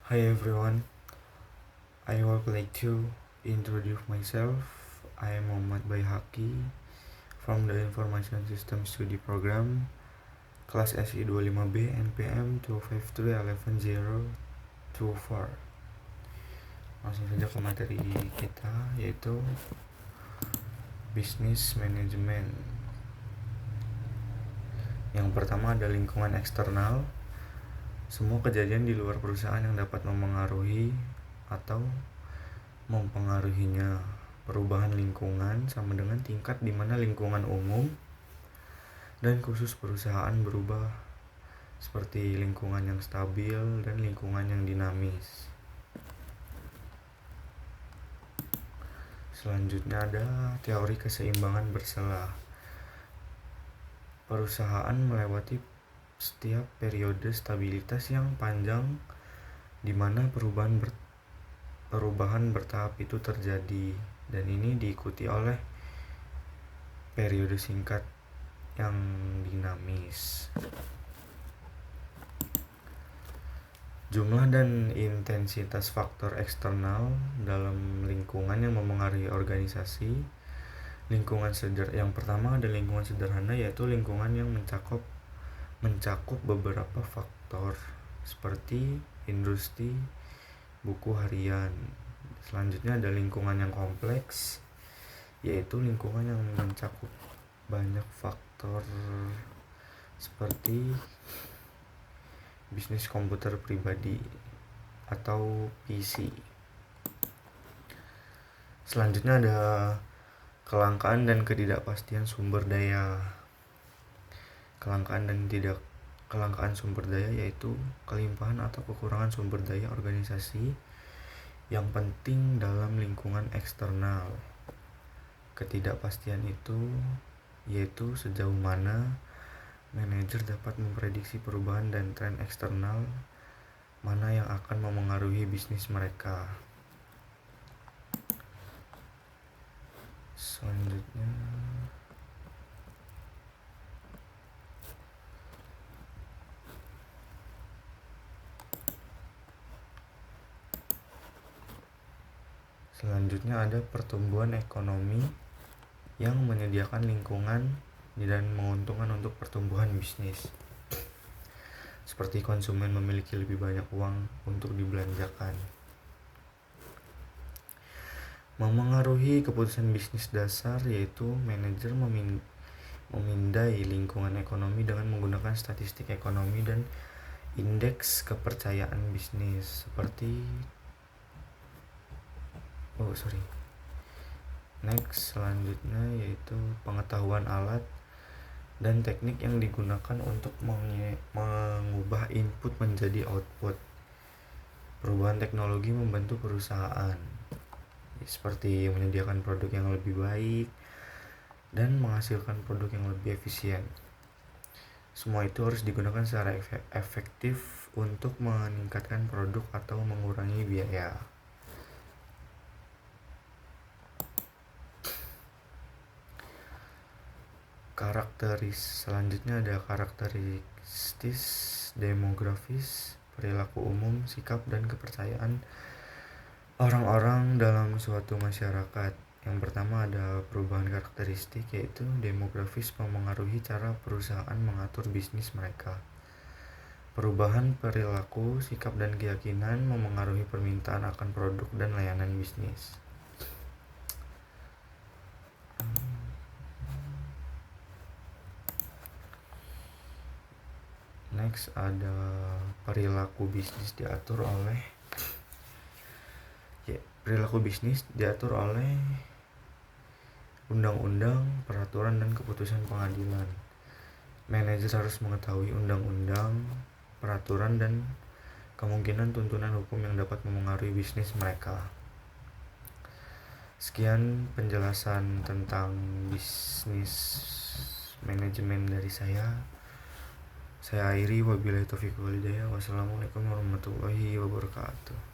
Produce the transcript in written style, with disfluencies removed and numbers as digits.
Hi everyone, I would like to introduce myself. I am Muhammad Baihaqi from the Information System Study Program, kelas SI 25B NPM 253-11024. Langsung saja ke materi kita, yaitu Business Management. Yang pertama ada lingkungan eksternal. Semua kejadian di luar perusahaan yang dapat memengaruhi atau mempengaruhinya. Perubahan lingkungan sama dengan tingkat di mana lingkungan umum dan khusus perusahaan berubah, seperti lingkungan yang stabil dan lingkungan yang dinamis. Selanjutnya ada teori keseimbangan bersela. Perusahaan melewati setiap periode stabilitas yang panjang di mana perubahan bertahap itu terjadi, dan ini diikuti oleh periode singkat yang dinamis. Jumlah dan intensitas faktor eksternal dalam lingkungan yang memengaruhi organisasi. Yang pertama ada lingkungan sederhana, yaitu lingkungan yang mencakup beberapa faktor seperti industri, buku harian. Selanjutnya ada lingkungan yang kompleks, yaitu lingkungan yang mencakup banyak faktor seperti bisnis komputer pribadi atau PC. Selanjutnya ada kelangkaan dan ketidakpastian sumber daya. Kelangkaan sumber daya yaitu kelimpahan atau kekurangan sumber daya organisasi yang penting dalam lingkungan eksternal. Ketidakpastian itu yaitu sejauh mana manajer dapat memprediksi perubahan dan tren eksternal mana yang akan memengaruhi bisnis mereka. Selanjutnya ada pertumbuhan ekonomi yang menyediakan lingkungan dan menguntungkan untuk pertumbuhan bisnis. Seperti konsumen memiliki lebih banyak uang untuk dibelanjakan. Memengaruhi keputusan bisnis dasar, yaitu manajer memindai lingkungan ekonomi dengan menggunakan statistik ekonomi dan indeks kepercayaan bisnis seperti selanjutnya yaitu pengetahuan alat dan teknik yang digunakan untuk mengubah input menjadi output. Perubahan teknologi membantu perusahaan, seperti menyediakan produk yang lebih baik dan menghasilkan produk yang lebih efisien. Semua itu harus digunakan secara efektif untuk meningkatkan produk atau mengurangi biaya. Selanjutnya ada karakteristik demografis, perilaku umum, sikap dan kepercayaan orang-orang dalam suatu masyarakat. Yang pertama ada perubahan karakteristik, yaitu demografis memengaruhi cara perusahaan mengatur bisnis mereka. Perubahan perilaku, sikap dan keyakinan memengaruhi permintaan akan produk dan layanan bisnis. Next ada perilaku bisnis diatur oleh undang-undang, peraturan dan keputusan pengadilan. Manajer harus mengetahui undang-undang, peraturan dan kemungkinan tuntunan hukum yang dapat memengaruhi bisnis mereka. Sekian penjelasan tentang bisnis manajemen dari saya. Saya akhiri, wabillahi taufiq wal hidayah. Wassalamualaikum warahmatullahi wabarakatuh.